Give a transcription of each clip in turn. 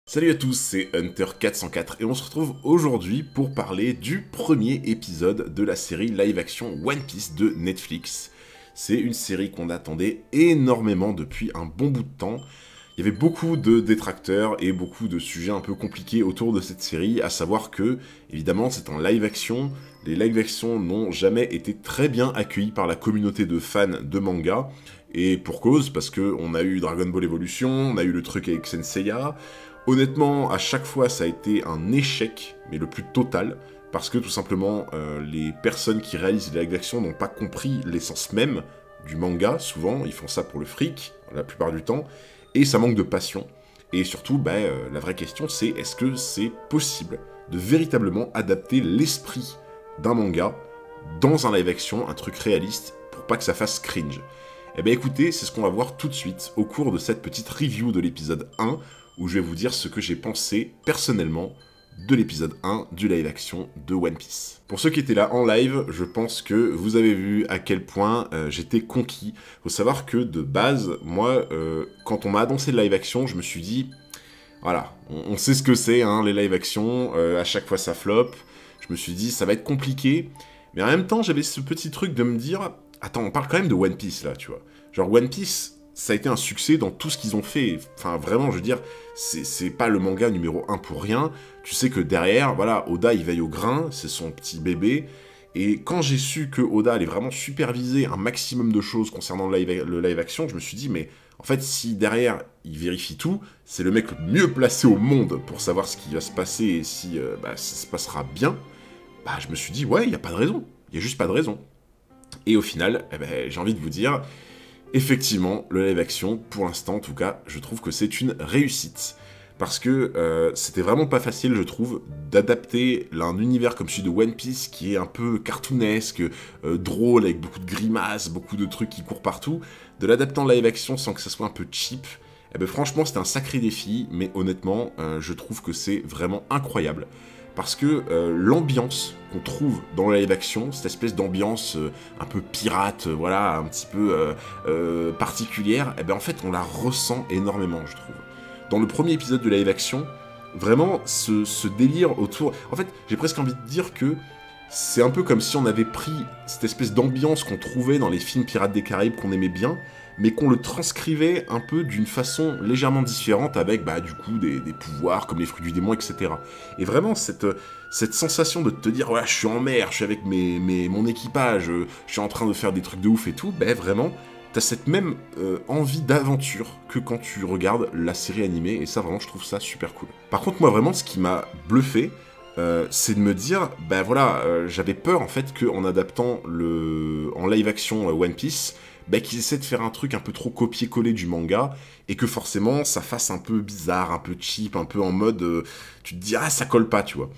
Salut à tous, c'est Hunter404 et on se retrouve aujourd'hui pour parler du premier épisode de la série live-action One Piece de Netflix. C'est une série qu'on attendait énormément depuis un bon bout de temps. Il y avait beaucoup de détracteurs et beaucoup de sujets un peu compliqués autour de cette série, à savoir que, évidemment, c'est un live-action. Les live-action n'ont jamais été très bien accueillis par la communauté de fans de manga, et pour cause, parce qu'on a eu Dragon Ball Evolution, on a eu le truc avec Senseiya. Honnêtement, à chaque fois, ça a été un échec, mais le plus total, parce que tout simplement, les personnes qui réalisent les live-action n'ont pas compris l'essence même du manga. Souvent, ils font ça pour le fric, la plupart du temps, et ça manque de passion. Et surtout, la vraie question, c'est est-ce que c'est possible de véritablement adapter l'esprit d'un manga dans un live-action, un truc réaliste, pour pas que ça fasse cringe? Eh bien écoutez, c'est ce qu'on va voir tout de suite au cours de cette petite review de l'épisode 1, où je vais vous dire ce que j'ai pensé personnellement de l'épisode 1 du live-action de One Piece. Pour ceux qui étaient là en live, je pense que vous avez vu à quel point j'étais conquis. Faut savoir que de base, moi, quand on m'a annoncé le live-action, je me suis dit, voilà, on sait ce que c'est, hein, les live-action, à chaque fois ça flop. Je me suis dit, ça va être compliqué, mais en même temps, j'avais ce petit truc de me dire, attends, on parle quand même de One Piece là, tu vois. Genre One Piece, ça a été un succès dans tout ce qu'ils ont fait. Enfin, vraiment, je veux dire, c'est pas le manga numéro 1 pour rien. Tu sais que derrière, voilà, Oda, il veille au grain, c'est son petit bébé. Et quand j'ai su que Oda allait vraiment superviser un maximum de choses concernant le live-action, je me suis dit, mais en fait, si derrière, il vérifie tout, c'est le mec le mieux placé au monde pour savoir ce qui va se passer et si ça se passera bien, je me suis dit, ouais, il n'y a pas de raison. Il n'y a juste pas de raison. Et au final, j'ai envie de vous dire, effectivement, le live-action, pour l'instant en tout cas, je trouve que c'est une réussite. Parce que c'était vraiment pas facile, je trouve, d'adapter un univers comme celui de One Piece, qui est un peu cartoonesque, drôle, avec beaucoup de grimaces, beaucoup de trucs qui courent partout, de l'adapter en live-action sans que ça soit un peu cheap. Franchement, c'était un sacré défi, mais honnêtement, je trouve que c'est vraiment incroyable. Parce que l'ambiance qu'on trouve dans le live-action, cette espèce d'ambiance un peu pirate, voilà, un petit peu particulière, en fait, on la ressent énormément, je trouve. Dans le premier épisode de live-action, vraiment, ce délire autour... En fait, j'ai presque envie de dire que c'est un peu comme si on avait pris cette espèce d'ambiance qu'on trouvait dans les films Pirates des Caraïbes qu'on aimait bien, mais qu'on le transcrivait un peu d'une façon légèrement différente avec, du coup, des pouvoirs comme les fruits du démon, etc. Et vraiment, cette sensation de te dire, ouais, je suis en mer, je suis avec mon équipage, je suis en train de faire des trucs de ouf et tout, vraiment, t'as cette même envie d'aventure que quand tu regardes la série animée, et ça, vraiment, je trouve ça super cool. Par contre, moi, vraiment, ce qui m'a bluffé, c'est de me dire, j'avais peur, en fait, qu'en adaptant en live-action One Piece, qu'ils essaient de faire un truc un peu trop copier-coller du manga, et que forcément, ça fasse un peu bizarre, un peu cheap, un peu en mode, tu te dis, ah, ça colle pas, tu vois.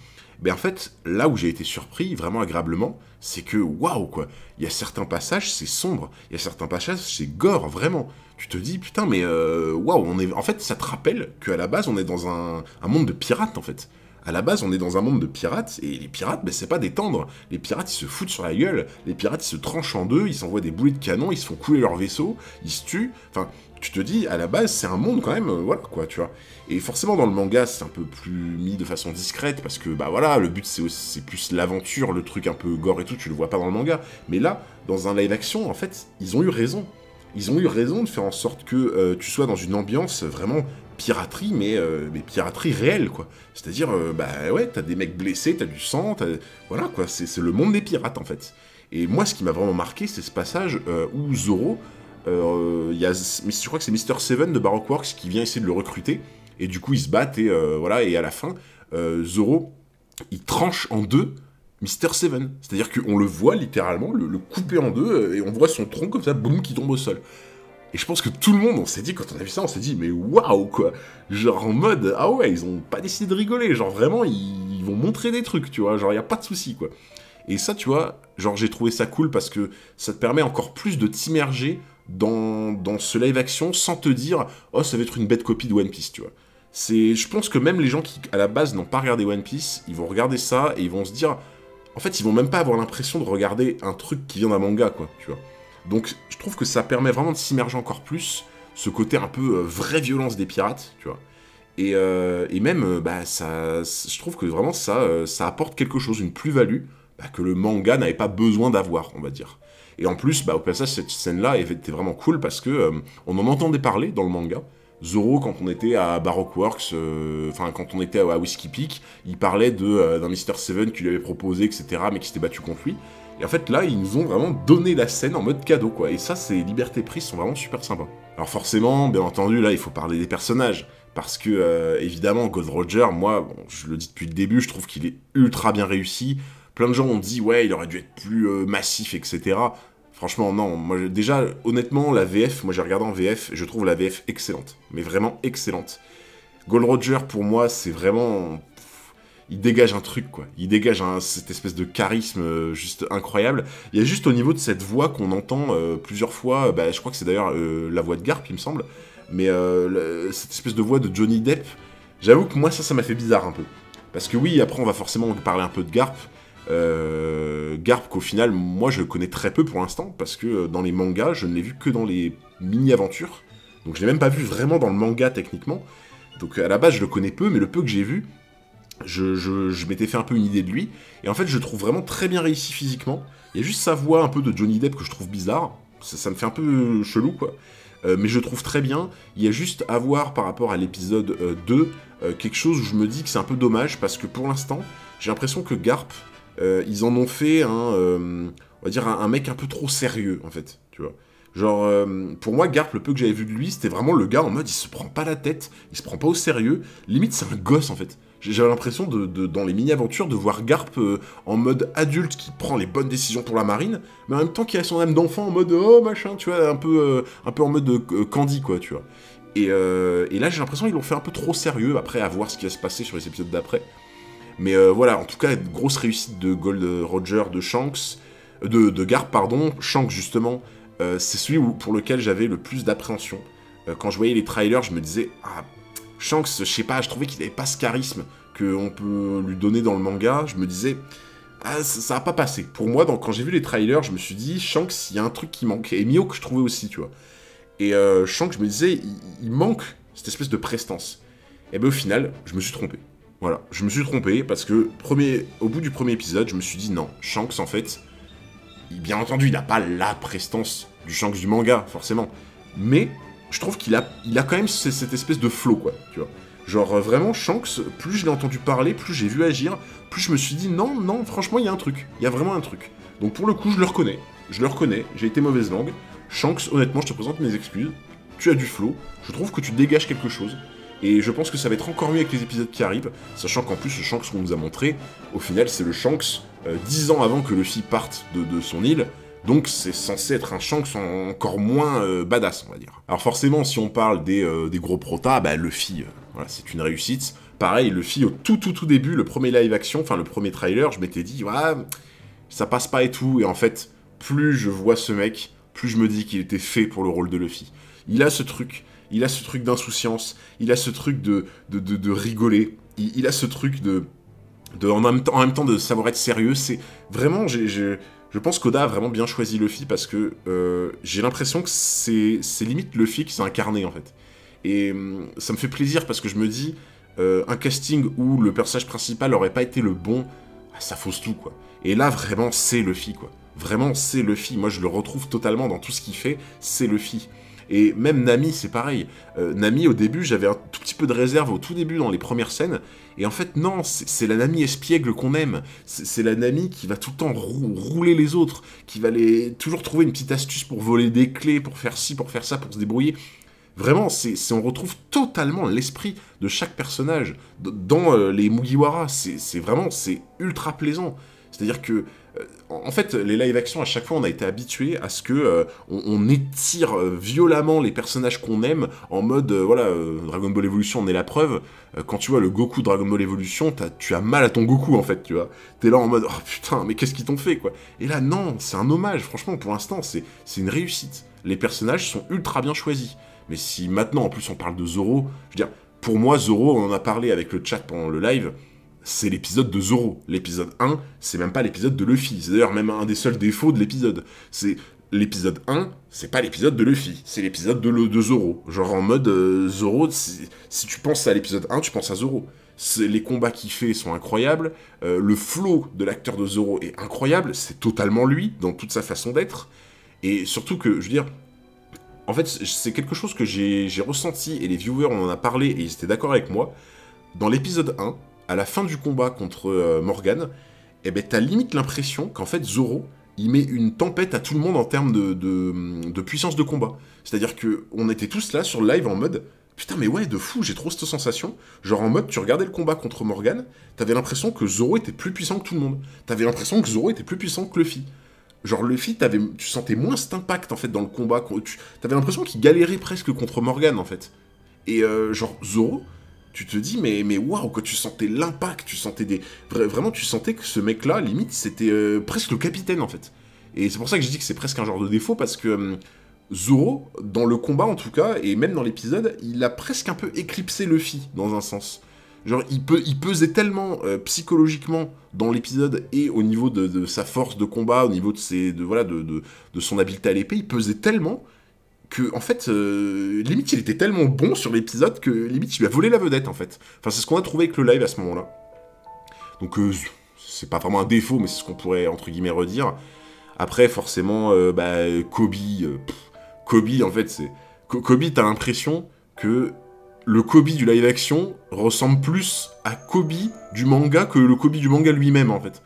En fait, là où j'ai été surpris, vraiment agréablement, c'est que, waouh, quoi, il y a certains passages, c'est sombre, il y a certains passages, c'est gore, vraiment. Tu te dis, putain, mais waouh, en fait, ça te rappelle qu'à la base, on est dans un monde de pirates, en fait. À la base, on est dans un monde de pirates, et les pirates, c'est pas des tendres. Les pirates, ils se foutent sur la gueule, les pirates, ils se tranchent en deux, ils s'envoient des boulets de canon, ils se font couler leur vaisseau, ils se tuent. Enfin, tu te dis, à la base, c'est un monde quand même, voilà, quoi, tu vois. Et forcément, dans le manga, c'est un peu plus mis de façon discrète, parce que, voilà, le but, c'est plus l'aventure, le truc un peu gore et tout, tu le vois pas dans le manga. Mais là, dans un live-action, en fait, ils ont eu raison. Ils ont eu raison de faire en sorte que tu sois dans une ambiance vraiment piraterie, mais piraterie réelle, quoi. C'est-à-dire, ouais, t'as des mecs blessés, t'as du sang, voilà, quoi, c'est le monde des pirates, en fait. Et moi, ce qui m'a vraiment marqué, c'est ce passage où Zoro, je crois que c'est Mr. Seven de Baroque Works qui vient essayer de le recruter, et du coup, ils se battent, et voilà, et à la fin, Zoro, il tranche en deux Mr. Seven. C'est-à-dire qu'on le voit littéralement, le couper en deux, et on voit son tronc comme ça, boum, qui tombe au sol. Et je pense que tout le monde, on s'est dit, quand on a vu ça, on s'est dit, mais waouh, quoi. Genre en mode, ah ouais, ils ont pas décidé de rigoler. Genre vraiment, ils vont montrer des trucs, tu vois. Genre, y a pas de souci, quoi. Et ça, tu vois, genre, j'ai trouvé ça cool parce que ça te permet encore plus de t'immerger dans ce live-action sans te dire, oh, ça va être une bête copie de One Piece, tu vois. Je pense que même les gens qui, à la base, n'ont pas regardé One Piece, ils vont regarder ça et ils vont se dire, en fait, ils vont même pas avoir l'impression de regarder un truc qui vient d'un manga, quoi, tu vois. Donc, je trouve que ça permet vraiment de s'immerger encore plus, ce côté un peu vraie violence des pirates, tu vois. Et même, je trouve que vraiment ça apporte quelque chose, une plus-value, que le manga n'avait pas besoin d'avoir, on va dire. Et en plus, au passage, cette scène-là était vraiment cool parce que on en entendait parler dans le manga. Zoro, quand on était à Baroque Works, quand on était à Whiskey Peak, il parlait d'un Mr. Seven qui lui avait proposé, etc., mais qui s'était battu contre lui. Et en fait, là, ils nous ont vraiment donné la scène en mode cadeau, quoi. Et ça, ces libertés prises sont vraiment super sympas. Alors forcément, bien entendu, là, il faut parler des personnages. Parce que, évidemment, Gold Roger, moi, bon, je le dis depuis le début, je trouve qu'il est ultra bien réussi. Plein de gens ont dit, ouais, il aurait dû être plus massif, etc. Franchement, non. Moi, déjà, honnêtement, la VF, moi j'ai regardé en VF, je trouve la VF excellente. Mais vraiment excellente. Gold Roger, pour moi, c'est vraiment... Il dégage un truc, quoi. Il dégage cette espèce de charisme juste incroyable. Il y a juste au niveau de cette voix qu'on entend plusieurs fois, je crois que c'est d'ailleurs la voix de Garp, il me semble, mais cette espèce de voix de Johnny Depp, j'avoue que moi, ça m'a fait bizarre un peu. Parce que oui, après, on va forcément parler un peu de Garp. Garp, qu'au final, moi, je le connais très peu pour l'instant, parce que dans les mangas, je ne l'ai vu que dans les mini-aventures. Donc je l'ai même pas vu vraiment dans le manga, techniquement. Donc à la base, je le connais peu, mais le peu que j'ai vu, je m'étais fait un peu une idée de lui, et en fait je le trouve vraiment très bien réussi physiquement. Il y a juste sa voix un peu de Johnny Depp que je trouve bizarre, ça me fait un peu chelou quoi, mais je le trouve très bien. Il y a juste à voir par rapport à l'épisode 2, quelque chose où je me dis que c'est un peu dommage, parce que pour l'instant, j'ai l'impression que Garp, ils en ont fait on va dire un mec un peu trop sérieux en fait, tu vois. Genre, pour moi, Garp, le peu que j'avais vu de lui, c'était vraiment le gars en mode, il se prend pas la tête, il se prend pas au sérieux, limite c'est un gosse en fait. J'avais l'impression, dans les mini-aventures, de voir Garp en mode adulte qui prend les bonnes décisions pour la marine, mais en même temps qui a son âme d'enfant en mode oh machin, tu vois, un peu en mode Candy quoi, tu vois. Et là, j'ai l'impression qu'ils l'ont fait un peu trop sérieux, après à voir ce qui va se passer sur les épisodes d'après. Mais voilà, en tout cas, grosse réussite de Gold Roger, de Shanks, de Garp, pardon. Shanks, justement, c'est celui pour lequel j'avais le plus d'appréhension. Quand je voyais les trailers, je me disais, ah, Shanks, je sais pas, je trouvais qu'il avait pas ce charisme qu'on peut lui donner dans le manga. Je me disais, ah, ça va pas passer. Pour moi, quand j'ai vu les trailers, je me suis dit, Shanks, il y a un truc qui manque. Et Mihawk, je trouvais aussi, tu vois. Et Shanks, je me disais, il manque cette espèce de prestance. Et bien au final, je me suis trompé. Voilà, je me suis trompé parce que au bout du premier épisode, je me suis dit non, Shanks en fait, bien entendu, il n'a pas la prestance du Shanks du manga, forcément. Mais je trouve qu'il a quand même cette espèce de flow, quoi, tu vois. Genre vraiment, Shanks, plus je l'ai entendu parler, plus j'ai vu agir, plus je me suis dit non, non, franchement, il y a un truc, il y a vraiment un truc. Donc pour le coup, je le reconnais, j'ai été mauvaise langue. Shanks, honnêtement, je te présente mes excuses, tu as du flow, je trouve que tu dégages quelque chose. Et je pense que ça va être encore mieux avec les épisodes qui arrivent, sachant qu'en plus, le Shanks qu'on nous a montré, au final, c'est le Shanks 10 ans avant que Luffy parte de son île, donc c'est censé être un Shanks encore moins badass, on va dire. Alors forcément, si on parle des gros protas, Luffy, voilà, c'est une réussite. Pareil, Luffy, au tout début, le premier live action, enfin le premier trailer, je m'étais dit, ouais, ça passe pas et tout, et en fait, plus je vois ce mec, plus je me dis qu'il était fait pour le rôle de Luffy. Il a ce truc d'insouciance, il a ce truc de rigoler, il a ce truc en même temps de savoir être sérieux. C'est vraiment, je pense qu'Oda a vraiment bien choisi Luffy parce que j'ai l'impression que c'est limite Luffy qui s'est incarné en fait. Et ça me fait plaisir parce que je me dis, un casting où le personnage principal n'aurait pas été le bon, ça fausse tout quoi. Et là vraiment c'est Luffy quoi. Vraiment c'est Luffy, moi je le retrouve totalement dans tout ce qu'il fait, c'est Luffy. Et même Nami, c'est pareil. Nami, au début, j'avais un tout petit peu de réserve au tout début dans les premières scènes. Et en fait, non, c'est la Nami espiègle qu'on aime. C'est la Nami qui va tout le temps rouler les autres, qui va toujours trouver une petite astuce pour voler des clés, pour faire ci, pour faire ça, pour se débrouiller. Vraiment, on retrouve totalement l'esprit de chaque personnage dans les Mugiwara. C'est ultra plaisant. C'est-à-dire que, en fait, les live-action, à chaque fois, on a été habitué à ce que on étire violemment les personnages qu'on aime, en mode, Dragon Ball Evolution en est la preuve. Quand tu vois le Goku Dragon Ball Evolution, tu as mal à ton Goku, en fait, tu vois. T'es là en mode, oh putain, mais qu'est-ce qu'ils t'ont fait, quoi. Et là, non, c'est un hommage, franchement, pour l'instant, c'est une réussite. Les personnages sont ultra bien choisis. Mais si maintenant, en plus, on parle de Zoro, je veux dire, pour moi, Zoro, on en a parlé avec le chat pendant le live, c'est l'épisode de Zoro. L'épisode 1, c'est même pas l'épisode de Luffy. C'est d'ailleurs même un des seuls défauts de l'épisode. l'épisode 1, c'est pas l'épisode de Luffy, c'est l'épisode de Zoro. Genre en mode Zoro, si tu penses à l'épisode 1, tu penses à Zoro. Les combats qu'il fait sont incroyables, le flow de l'acteur de Zoro est incroyable, c'est totalement lui, dans toute sa façon d'être. Et surtout que, je veux dire, en fait, c'est quelque chose que j'ai ressenti, et les viewers, on en a parlé, et ils étaient d'accord avec moi. Dans l'épisode 1, à la fin du combat contre Morgan, eh ben, t'as limite l'impression qu'en fait, Zoro, il met une tempête à tout le monde en termes de puissance de combat. C'est-à-dire qu'on était tous là, sur le live, en mode... Putain, mais ouais, de fou, j'ai trop cette sensation. Genre en mode, tu regardais le combat contre Morgan, t'avais l'impression que Zoro était plus puissant que tout le monde. T'avais l'impression que Zoro était plus puissant que Luffy. Genre Luffy, tu sentais moins cet impact en fait dans le combat. T'avais l'impression qu'il galérait presque contre Morgan en fait. Et genre Zoro, tu te dis mais waouh, quoi, tu sentais l'impact, tu sentais vraiment tu sentais que ce mec-là, limite, c'était presque le capitaine en fait. Et c'est pour ça que je dis que c'est presque un genre de défaut parce que Zoro, dans le combat en tout cas, et même dans l'épisode, il a presque un peu éclipsé Luffy dans un sens. Genre, il pesait tellement psychologiquement dans l'épisode et au niveau de sa force de combat, au niveau de son habileté à l'épée, il pesait tellement que, en fait, limite, il était tellement bon sur l'épisode que, limite, il lui a volé la vedette, en fait. Enfin, c'est ce qu'on a trouvé avec le live à ce moment-là. Donc, c'est pas vraiment un défaut, mais c'est ce qu'on pourrait, entre guillemets, redire. Après, forcément, Kobe, Kobe, en fait, c'est... Kobe, t'as l'impression que le Kobe du live-action ressemble plus à Kobe du manga que le Kobe du manga lui-même, en fait.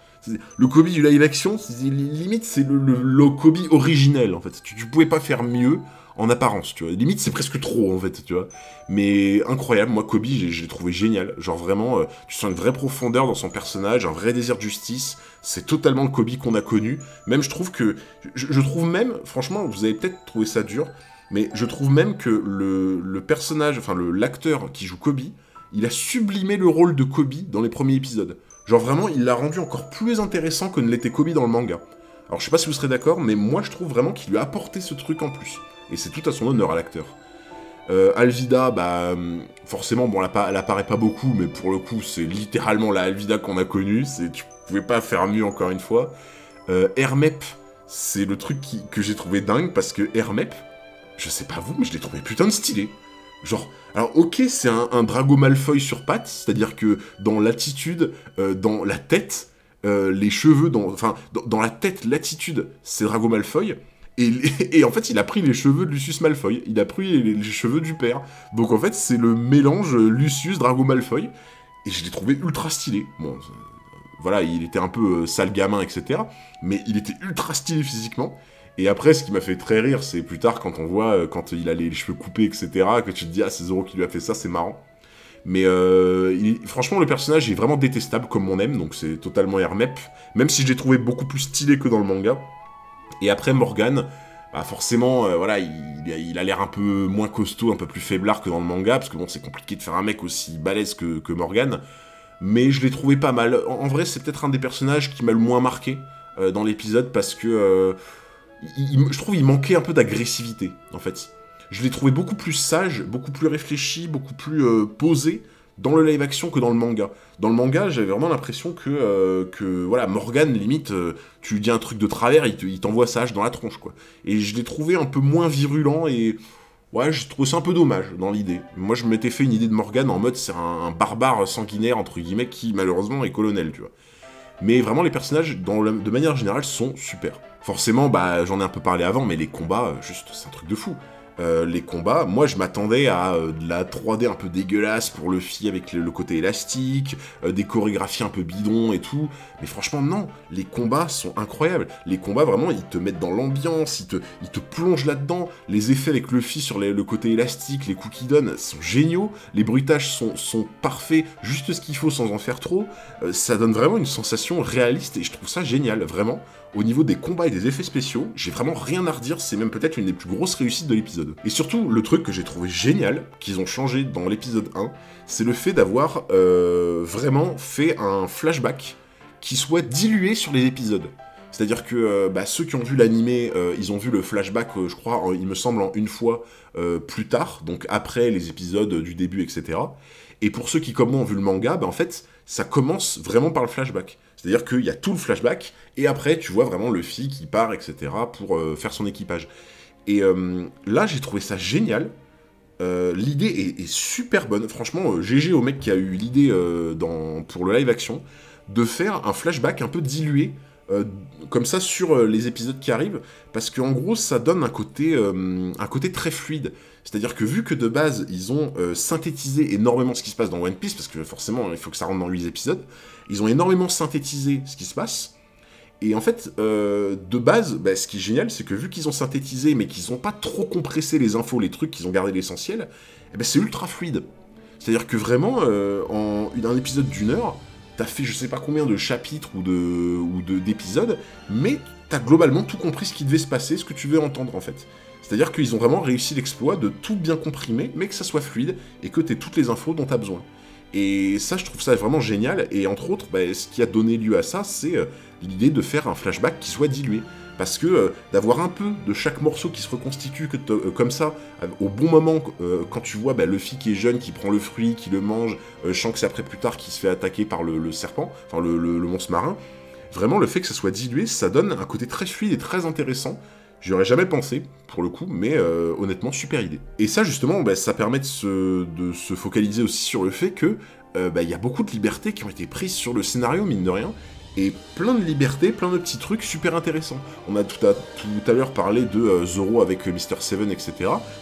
Le Kobe du live-action, limite, c'est le Kobe originel, en fait. Tu pouvais pas faire mieux en apparence, tu vois. Limite, c'est presque trop, en fait, tu vois. Mais incroyable, moi, Kobe, je l'ai trouvé génial. Genre, vraiment, tu sens une vraie profondeur dans son personnage, un vrai désir de justice. C'est totalement le Kobe qu'on a connu. Même, je trouve que... Je trouve même, franchement, vous avez peut-être trouvé ça dur, mais je trouve même que le personnage, enfin, l'acteur qui joue Kobe, il a sublimé le rôle de Kobe dans les premiers épisodes. Genre, vraiment, il l'a rendu encore plus intéressant que ne l'était Kobe dans le manga. Alors, je sais pas si vous serez d'accord, mais moi, je trouve vraiment qu'il lui a apporté ce truc en plus. Et c'est tout à son honneur à l'acteur. Alvida, forcément, bon, elle apparaît pas beaucoup, mais pour le coup, c'est littéralement la Alvida qu'on a connue. Tu pouvais pas faire mieux, encore une fois. Hermep, c'est le truc que j'ai trouvé dingue, parce que Hermep, je sais pas vous, mais je l'ai trouvé putain de stylé. Genre, alors ok, c'est un Drago Malfoy sur pattes, c'est-à-dire que dans l'attitude, dans la tête, les cheveux, dans la tête, l'attitude, c'est Drago Malfoy. Et en fait, il a pris les cheveux de Lucius Malfoy. Il a pris les cheveux du père. Donc en fait, c'est le mélange Lucius-Drago Malfoy. Et je l'ai trouvé ultra stylé. Bon, voilà, il était un peu sale gamin, etc. Mais il était ultra stylé physiquement. Et après, ce qui m'a fait très rire, c'est plus tard, quand on voit, quand il a les cheveux coupés, etc., que tu te dis, ah, c'est Zoro qui lui a fait ça, c'est marrant. Mais franchement, le personnage est vraiment détestable, comme on aime, donc c'est totalement Hermep. Même si je l'ai trouvé beaucoup plus stylé que dans le manga. Et après Morgan, forcément, voilà, il a l'air un peu moins costaud, un peu plus faiblard que dans le manga, parce que bon, c'est compliqué de faire un mec aussi balèze que Morgan, mais je l'ai trouvé pas mal. En vrai, c'est peut-être un des personnages qui m'a le moins marqué dans l'épisode, parce que je trouve qu'il manquait un peu d'agressivité, en fait. Je l'ai trouvé beaucoup plus sage, beaucoup plus réfléchi, beaucoup plus posé dans le live-action que dans le manga. Dans le manga, j'avais vraiment l'impression que voilà, Morgan, limite, tu lui dis un truc de travers, il t'envoie sa hache dans la tronche, quoi. Et je l'ai trouvé un peu moins virulent, et ouais, j'ai trouvé ça un peu dommage, dans l'idée. Moi, je m'étais fait une idée de Morgan en mode, c'est un barbare sanguinaire, entre guillemets, qui, malheureusement, est colonel, tu vois. Mais vraiment, les personnages, de manière générale, sont super. Forcément, j'en ai un peu parlé avant, mais les combats, juste, c'est un truc de fou. Les combats, moi je m'attendais à de la 3D un peu dégueulasse pour Luffy avec le côté élastique, des chorégraphies un peu bidons et tout, mais franchement non, les combats sont incroyables, les combats vraiment ils te mettent dans l'ambiance, ils te plongent là-dedans, les effets avec Luffy sur le côté élastique, les coups qu'il donne sont géniaux, les bruitages sont parfaits, juste ce qu'il faut sans en faire trop, ça donne vraiment une sensation réaliste et je trouve ça génial, vraiment. Au niveau des combats et des effets spéciaux, j'ai vraiment rien à redire, c'est même peut-être une des plus grosses réussites de l'épisode. Et surtout, le truc que j'ai trouvé génial, qu'ils ont changé dans l'épisode 1, c'est le fait d'avoir vraiment fait un flashback qui soit dilué sur les épisodes. C'est-à-dire que ceux qui ont vu l'animé, ils ont vu le flashback, je crois, il me semble, en une fois plus tard, donc après les épisodes du début, etc. Et pour ceux qui, comme moi, ont vu le manga, bah, en fait, ça commence vraiment par le flashback. C'est-à-dire qu'il y a tout le flashback, et après, tu vois vraiment Luffy qui part, etc., pour faire son équipage. Et là, j'ai trouvé ça génial. L'idée est super bonne. Franchement, GG au mec qui a eu l'idée pour le live action, de faire un flashback un peu dilué, comme ça, sur les épisodes qui arrivent, parce qu'en gros, ça donne un côté très fluide. C'est-à-dire que vu que de base, ils ont synthétisé énormément ce qui se passe dans One Piece, parce que forcément, il faut que ça rentre dans 8 épisodes, ils ont énormément synthétisé ce qui se passe, et en fait, de base, bah, ce qui est génial, c'est que vu qu'ils ont synthétisé, mais qu'ils n'ont pas trop compressé les infos, les trucs, qu'ils ont gardé l'essentiel, eh ben, c'est ultra fluide. C'est-à-dire que vraiment, en un épisode d'une heure, t'as fait je sais pas combien de chapitres ou d'épisodes, mais t'as globalement tout compris ce qui devait se passer, ce que tu veux entendre en fait. C'est-à-dire qu'ils ont vraiment réussi l'exploit de tout bien comprimer, mais que ça soit fluide, et que t'aies toutes les infos dont t'as besoin. Et ça, je trouve ça vraiment génial, et entre autres, bah, ce qui a donné lieu à ça, c'est l'idée de faire un flashback qui soit dilué. Parce que d'avoir un peu de chaque morceau qui se reconstitue comme ça, au bon moment, quand tu vois bah, Luffy qui est jeune, qui prend le fruit, qui le mange, je sens que c'est après plus tard qu'il se fait attaquer par le serpent, enfin le monstre marin, vraiment le fait que ça soit dilué, ça donne un côté très fluide et très intéressant. J'y aurais jamais pensé, pour le coup, mais honnêtement, super idée. Et ça, justement, bah, ça permet de se focaliser aussi sur le fait que bah, y a beaucoup de libertés qui ont été prises sur le scénario, mine de rien, et plein de libertés, plein de petits trucs super intéressants. On a tout à l'heure parlé de Zoro avec Mr. Seven, etc.,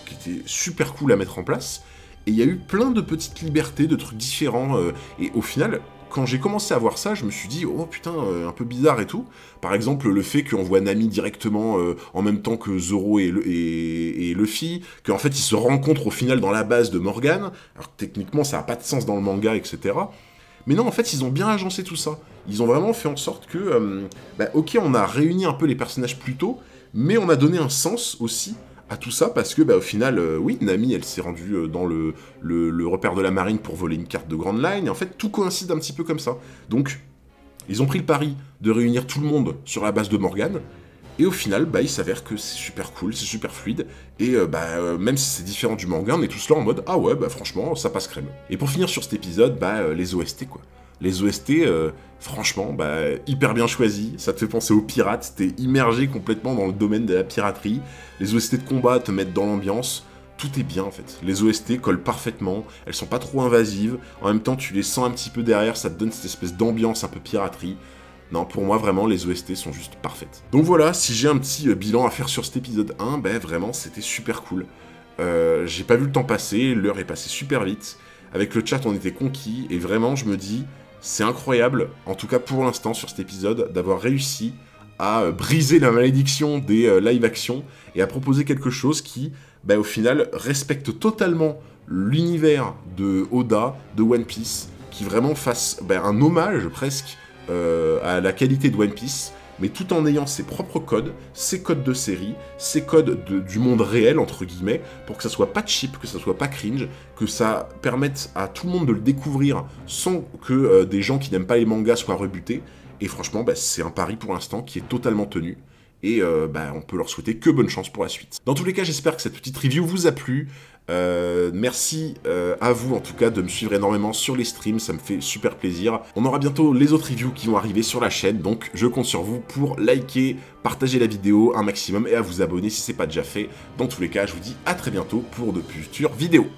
qui était super cool à mettre en place, et il y a eu plein de petites libertés, de trucs différents, et au final, quand j'ai commencé à voir ça, je me suis dit, oh putain, un peu bizarre et tout. Par exemple, le fait qu'on voit Nami directement en même temps que Zoro et Luffy, qu'en fait ils se rencontrent au final dans la base de Morgane, alors techniquement ça n'a pas de sens dans le manga, etc., mais non, en fait, ils ont bien agencé tout ça. Ils ont vraiment fait en sorte que, bah, ok, on a réuni un peu les personnages plus tôt, mais on a donné un sens aussi à tout ça, parce que, bah, au final, oui, Nami, elle s'est rendue dans le repère de la marine pour voler une carte de Grand Line, et en fait, tout coïncide un petit peu comme ça. Donc, ils ont pris le pari de réunir tout le monde sur la base de Morgane, et au final, bah, il s'avère que c'est super cool, c'est super fluide, et même si c'est différent du manga, on est tous là en mode « Ah ouais, bah franchement, ça passe crème ». Et pour finir sur cet épisode, bah, les OST, quoi. Les OST, franchement, bah, hyper bien choisis, ça te fait penser aux pirates, t'es immergé complètement dans le domaine de la piraterie, les OST de combat te mettent dans l'ambiance, tout est bien en fait. Les OST collent parfaitement, elles sont pas trop invasives, en même temps tu les sens un petit peu derrière, ça te donne cette espèce d'ambiance un peu piraterie. Non, pour moi, vraiment, les OST sont juste parfaites. Donc voilà, si j'ai un petit bilan à faire sur cet épisode 1, ben vraiment, c'était super cool. J'ai pas vu le temps passer, l'heure est passée super vite. Avec le chat, on était conquis, et vraiment, je me dis, c'est incroyable, en tout cas pour l'instant, sur cet épisode, d'avoir réussi à briser la malédiction des live-action, et à proposer quelque chose qui, ben, au final, respecte totalement l'univers de Oda, de One Piece, qui vraiment fasse ben, un hommage, presque, à la qualité de One Piece, mais tout en ayant ses propres codes, ses codes de série, ses codes du monde réel, entre guillemets, pour que ça soit pas cheap, que ça soit pas cringe, que ça permette à tout le monde de le découvrir sans que des gens qui n'aiment pas les mangas soient rebutés. Et franchement, bah, c'est un pari pour l'instant qui est totalement tenu. Et bah, on peut leur souhaiter que bonne chance pour la suite. Dans tous les cas, j'espère que cette petite review vous a plu. Merci à vous en tout cas de me suivre énormément sur les streams, ça me fait super plaisir. On aura bientôt les autres reviews qui vont arriver sur la chaîne, donc je compte sur vous pour liker, partager la vidéo un maximum et à vous abonner si c'est pas déjà fait. Dans tous les cas, je vous dis à très bientôt pour de futures vidéos.